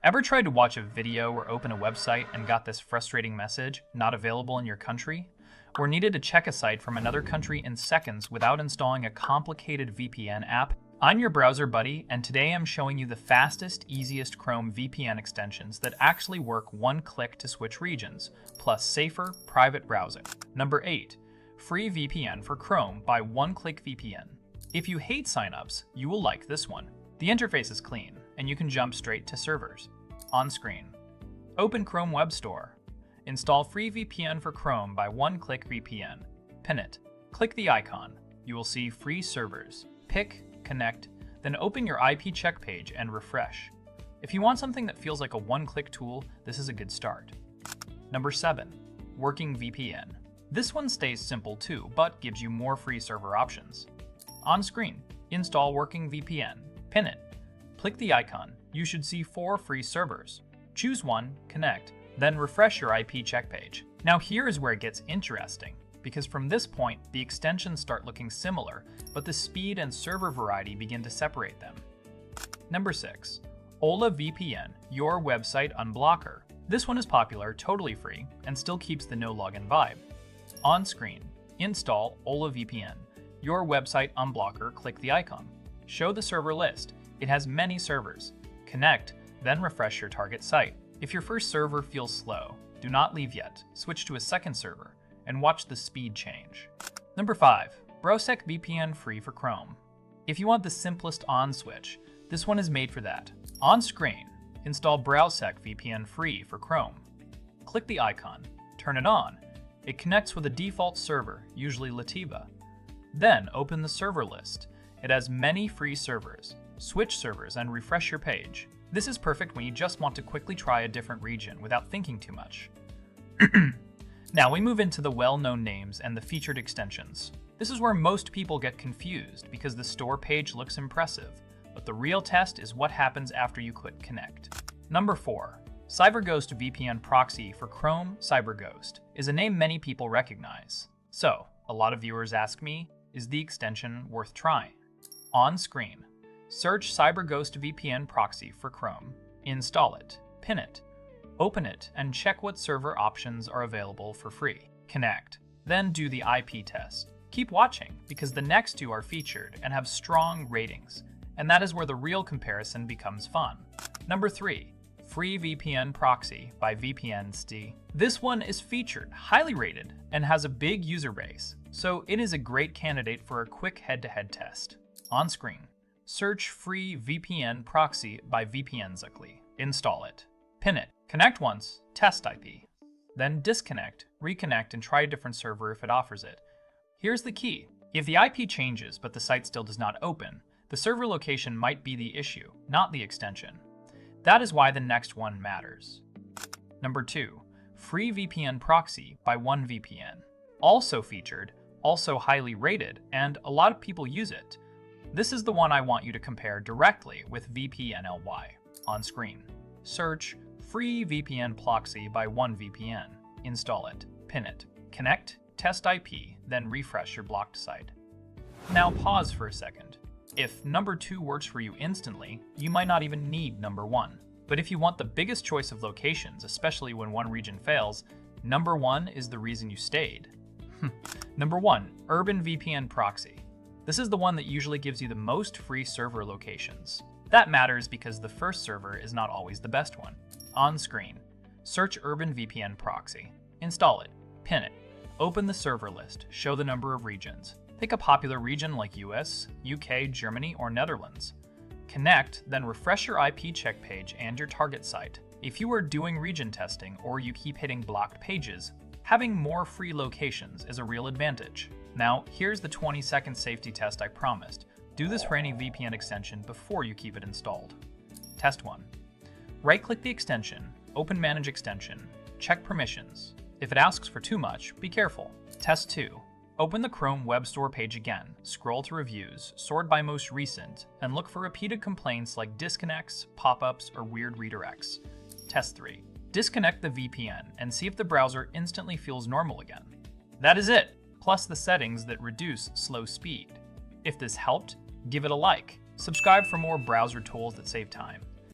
Ever tried to watch a video or open a website and got this frustrating message, not available in your country? Or needed to check a site from another country in seconds without installing a complicated VPN app? I'm your browser buddy, and today I'm showing you the fastest, easiest Chrome VPN extensions that actually work one click to switch regions, plus safer, private browsing. Number 8. Free VPN for Chrome by OneClickVPN. If you hate signups, you will like this one. The interface is clean, and you can jump straight to servers. On screen. Open Chrome Web Store. Install free VPN for Chrome by OneClickVPN. Pin it. Click the icon. You will see free servers. Pick, connect, then open your IP check page and refresh. If you want something that feels like a one-click tool, this is a good start. Number 7. WorkingVPN. This one stays simple too, but gives you more free server options. On screen, install WorkingVPN. Pin it. Click the icon. You should see 4 free servers. Choose one, connect, then refresh your IP check page. Now here is where it gets interesting, because from this point, the extensions start looking similar, but the speed and server variety begin to separate them. Number 6. Hola VPN, your website unblocker. This one is popular, totally free, and still keeps the no login vibe. On screen, install Hola VPN, your website unblocker. Click the icon. Show the server list. It has many servers. Connect, then refresh your target site. If your first server feels slow, do not leave yet. Switch to a second server and watch the speed change. Number 5. Browsec VPN free for Chrome. If you want the simplest on switch, this one is made for that. On screen, install Browsec VPN free for Chrome. Click the icon, turn it on. It connects with a default server, usually Lativa. Then open the server list. It has many free servers. Switch servers and refresh your page. This is perfect when you just want to quickly try a different region without thinking too much. Now we move into the well-known names and the featured extensions. This is where most people get confused because the store page looks impressive, but the real test is what happens after you click connect. Number 4. CyberGhost VPN proxy for Chrome. CyberGhost is a name many people recognize. So, a lot of viewers ask me, is the extension worth trying? On screen, search CyberGhost VPN proxy for Chrome. Install it, pin it, open it, and check what server options are available for free. Connect, then do the IP test. Keep watching, because the next 2 are featured and have strong ratings, and that is where the real comparison becomes fun. Number 3. Free VPN proxy by VPNLY. This one is featured, highly rated, and has a big user base, so it is a great candidate for a quick head-to-head test. On screen, search free VPN proxy by VPNLY. Install it. Pin it. Connect once, test IP. Then disconnect, reconnect, and try a different server if it offers it. Here's the key. If the IP changes but the site still does not open, the server location might be the issue, not the extension. That is why the next one matters. Number 2. Free VPN proxy by OneVPN. Also featured, also highly rated, and a lot of people use it. This is the one I want you to compare directly with VPNLY. On screen, search free VPN proxy by OneVPN. Install it, pin it, connect, test IP, then refresh your blocked site. Now pause for a second. If number 2 works for you instantly, you might not even need number 1. But if you want the biggest choice of locations, especially when one region fails, number 1 is the reason you stayed. Number 1, Urban VPN proxy. This is the one that usually gives you the most free server locations. That matters because the first server is not always the best one. On screen, search Urban VPN proxy. Install it, pin it, open the server list, show the number of regions. Pick a popular region like US, UK, Germany, or Netherlands. Connect, then refresh your IP check page and your target site. If you are doing region testing or you keep hitting blocked pages, having more free locations is a real advantage. Now, here's the 20-second safety test I promised. Do this for any VPN extension before you keep it installed. Test 1. Right-click the extension, open Manage Extension, check permissions. If it asks for too much, be careful. Test 2. Open the Chrome Web Store page again, scroll to reviews, sort by most recent, and look for repeated complaints like disconnects, pop-ups, or weird redirects. Test 3. Disconnect the VPN and see if the browser instantly feels normal again. That is it, plus the settings that reduce slow speed. If this helped, give it a like. Subscribe for more browser tools that save time.